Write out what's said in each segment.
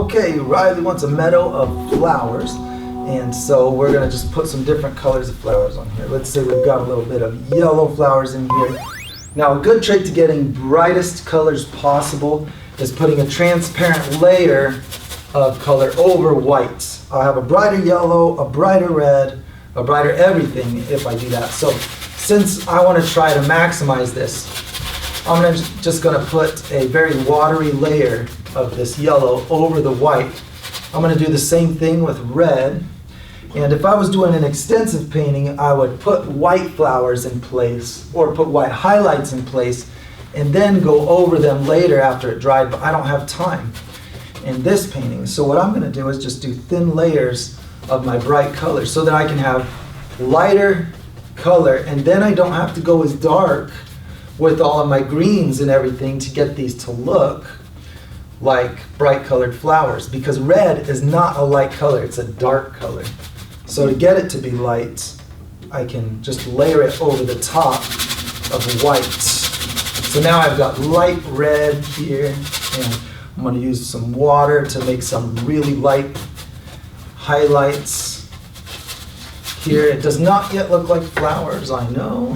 Okay, Riley wants a meadow of flowers, and so we're going to just put some different colors of flowers on here. Let's say we've got a little bit of yellow flowers in here. Now, a good trick to getting brightest colors possible is putting a transparent layer of color over whites. I'll have a brighter yellow, a brighter red, a brighter everything if I do that. So since I want to try to maximize this, I'm just going to put a very watery layer of this yellow over the white. I'm going to do the same thing with red. And if I was doing an extensive painting, I would put white flowers in place or put white highlights in place and then go over them later after it dried, but I don't have time in this painting. So what I'm going to do is just do thin layers of my bright colors so that I can have lighter color, and then I don't have to go as dark with all of my greens and everything to get these to look like bright colored flowers, because red is not a light color, it's a dark color. So to get it to be light, I can just layer it over the top of white. So now I've got light red here, and I'm going to use some water to make some really light highlights here. It does not yet look like flowers, I know.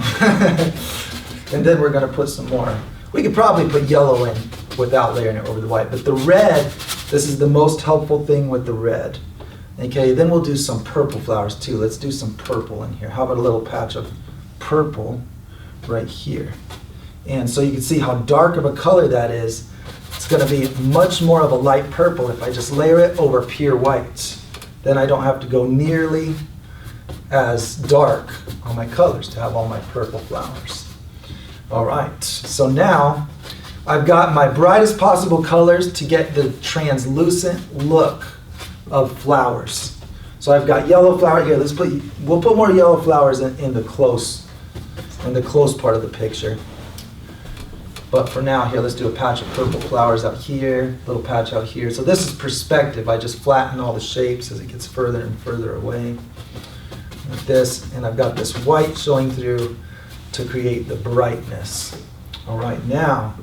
And then we're going to put some more. We could probably put yellow in without layering it over the white, but the red, this is the most helpful thing with the red. Okay, then we'll do some purple flowers too. Let's do some purple in here. How about a little patch of purple right here? And so you can see how dark of a color that is. It's going to be much more of a light purple if I just layer it over pure white. Then I don't have to go nearly as dark on my colors to have all my purple flowers. All right, so now I've got my brightest possible colors to get the translucent look of flowers. So I've got yellow flower here. We'll put more yellow flowers in the close part of the picture. But for now, here, let's do a patch of purple flowers out here, a little patch out here. So this is perspective. I just flatten all the shapes as it gets further and further away. Like this, and I've got this white showing through to create the brightness. All right, now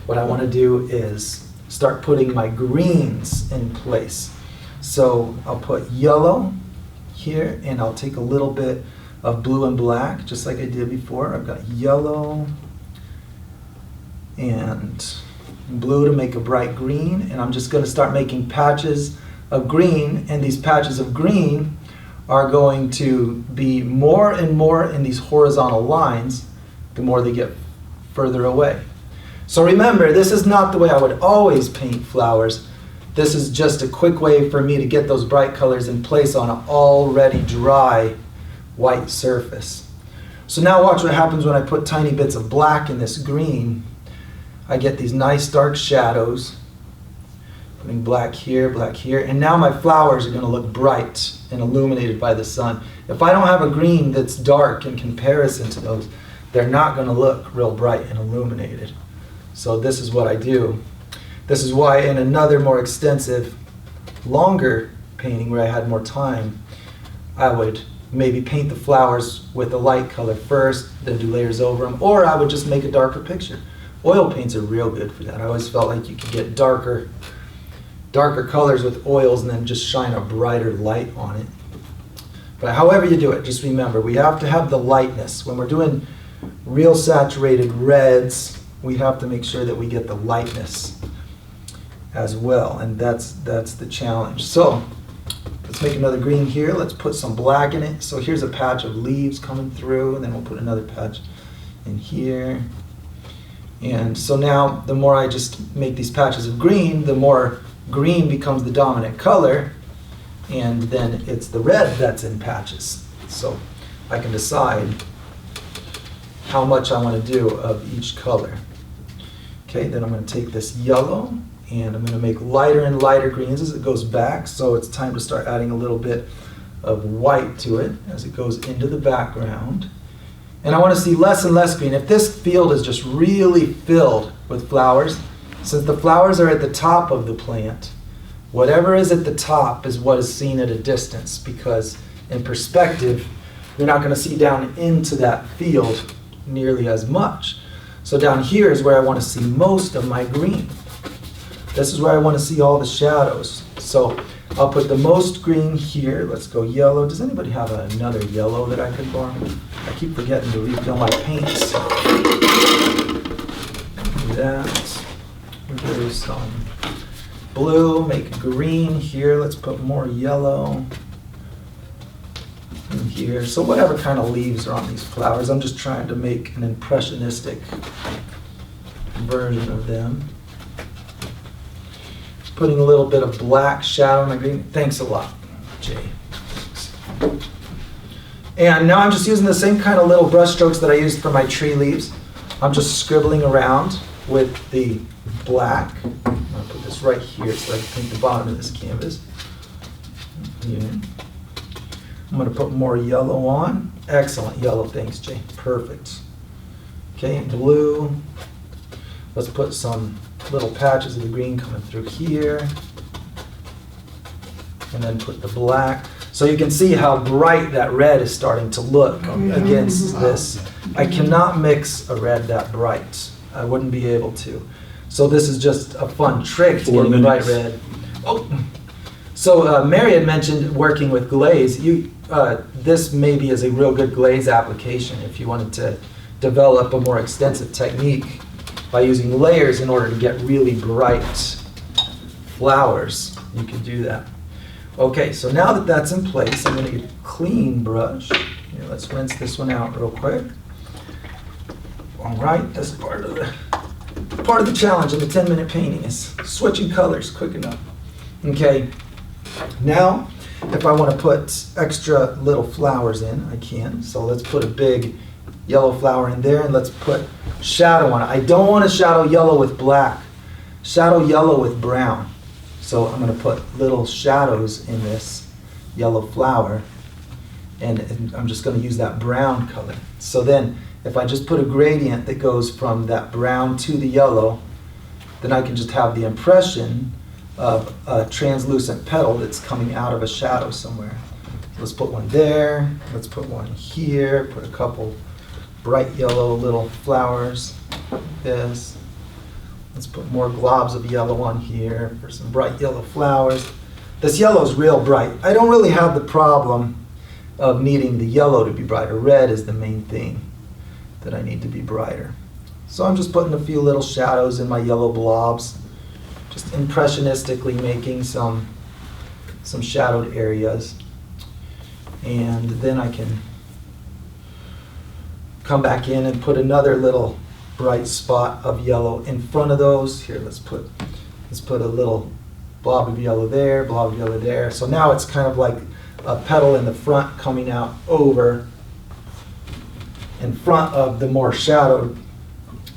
what I want to do is start putting my greens in place. So I'll put yellow here, and I'll take a little bit of blue and black, just like I did before. I've got yellow and blue to make a bright green, and I'm just going to start making patches of green, and these patches of green are going to be more and more in these horizontal lines the more they get further away. So remember, this is not the way I would always paint flowers. This is just a quick way for me to get those bright colors in place on an already dry white surface. So now watch what happens when I put tiny bits of black in this green. I get these nice dark shadows. Putting black here, and now my flowers are going to look bright and illuminated by the sun. If I don't have a green that's dark in comparison to those, they're not going to look real bright and illuminated. So this is what I do. This is why in another more extensive, longer painting where I had more time, I would maybe paint the flowers with a light color first, then do layers over them, or I would just make a darker picture. Oil paints are real good for that. I always felt like you could get darker colors with oils and then just shine a brighter light on it. But however you do it, just remember, we have to have the lightness. When we're doing real saturated reds, we have to make sure that we get the lightness as well, and that's the challenge. So let's make another green here. Let's put some black in it. So here's a patch of leaves coming through, and then we'll put another patch in here. And so now the more I just make these patches of green, the more green becomes the dominant color, and then it's the red that's in patches. So I can decide how much I want to do of each color. Okay, then I'm going to take this yellow, and I'm going to make lighter and lighter greens as it goes back. So it's time to start adding a little bit of white to it as it goes into the background. And I want to see less and less green. If this field is just really filled with flowers, since the flowers are at the top of the plant, whatever is at the top is what is seen at a distance, because in perspective, you're not going to see down into that field nearly as much. So down here is where I want to see most of my green. This is where I want to see all the shadows. So I'll put the most green here. Let's go yellow. Does anybody have another yellow that I could borrow? I keep forgetting to refill my paints. Do that. There's some blue. Make green here. Let's put more yellow in here. So whatever kind of leaves are on these flowers, I'm just trying to make an impressionistic version of them. Putting a little bit of black shadow in my green. Thanks a lot, Jay. And now I'm just using the same kind of little brush strokes that I used for my tree leaves. I'm just scribbling around with the black. I'm going to put this right here so I can paint the bottom of this canvas. Here. I'm going to put more yellow on. Excellent yellow. Thanks, Jay. Perfect. Okay, blue. Let's put some little patches of the green coming through here. And then put the black. So you can see how bright that red is starting to look against this. I cannot mix a red that bright. I wouldn't be able to. So this is just a fun trick to getting bright red. Oh. So Mary had mentioned working with glaze. This maybe is a real good glaze application if you wanted to develop a more extensive technique by using layers in order to get really bright flowers. You can do that. Okay, so now that that's in place, I'm going to get a clean brush. Here, let's rinse this one out real quick. All right, that's part of the challenge of the 10-minute painting is switching colors quick enough. Okay, now if I want to put extra little flowers in, I can. So let's put a big yellow flower in there and let's put shadow on it. I don't want to shadow yellow with black. Shadow yellow with brown. So I'm going to put little shadows in this yellow flower, and I'm just going to use that brown color. So then if I just put a gradient that goes from that brown to the yellow, then I can just have the impression of a translucent petal that's coming out of a shadow somewhere. So let's put one there, let's put one here, put a couple bright yellow little flowers like this. Let's put more globs of yellow on here for some bright yellow flowers. This yellow is real bright. I don't really have the problem of needing the yellow to be brighter. Red is the main thing that I need to be brighter. So I'm just putting a few little shadows in my yellow blobs, just impressionistically making some shadowed areas. And then I can come back in and put another little bright spot of yellow in front of those. Here, let's put a little blob of yellow there, blob of yellow there. So now it's kind of like a petal in the front coming out over in front of the more shadowed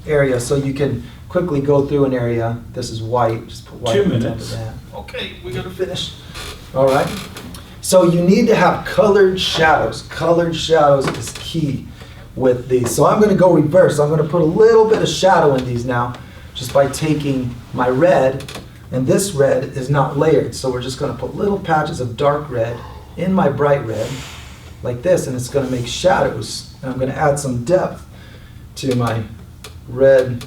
area. So you can quickly go through an area. This is white, just put white 2 on top minutes. of that. Okay, we gotta finish. All right. So you need to have colored shadows. Colored shadows is key with these. So I'm going to go reverse. I'm going to put a little bit of shadow in these now just by taking my red, and this red is not layered. So we're just going to put little patches of dark red in my bright red like this, and it's going to make shadows. And I'm going to add some depth to my red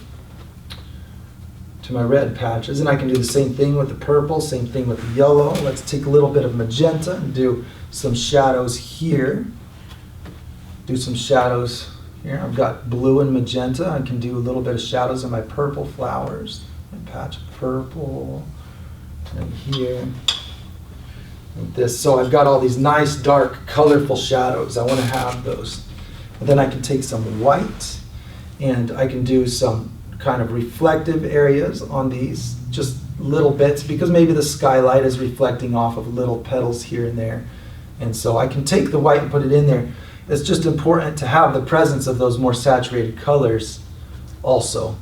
patches, and I can do the same thing with the purple, same thing with the yellow. Let's take a little bit of magenta and do some shadows here. Do some shadows here. I've got blue and magenta. I can do a little bit of shadows in my purple flowers. A patch of purple, and here, like this. So I've got all these nice, dark, colorful shadows. I want to have those. And then I can take some white, and I can do some kind of reflective areas on these, just little bits, because maybe the skylight is reflecting off of little petals here and there. And so I can take the white and put it in there. It's just important to have the presence of those more saturated colors also.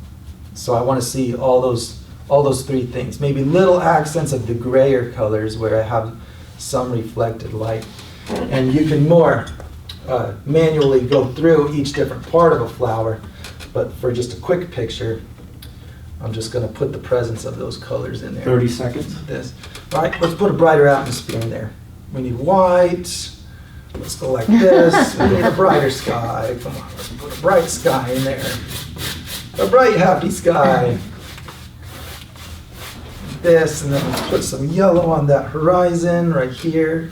So I want to see all those three things. Maybe little accents of the grayer colors where I have some reflected light. And you can more manually go through each different part of a flower. But for just a quick picture, I'm just going to put the presence of those colors in there. 30 seconds. This. All right, let's put a brighter atmosphere in there. We need white. Let's go like this. We need a brighter sky. Come on, let's put a bright sky in there. A bright, happy sky. this, and then we'll put some yellow on that horizon right here.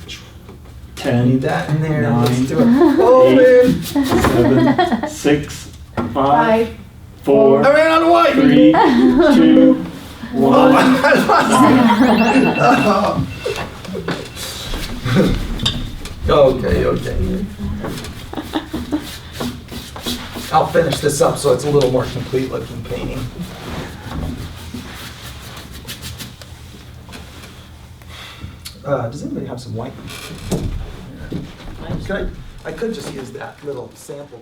10, Need that in there. 9, Let's do it. Open. 7, 6, 5, 4, I ran out of white. 3, 2, 1. Okay. I'll finish this up so it's a little more complete looking painting. Does anybody have some white? I could just use that little sample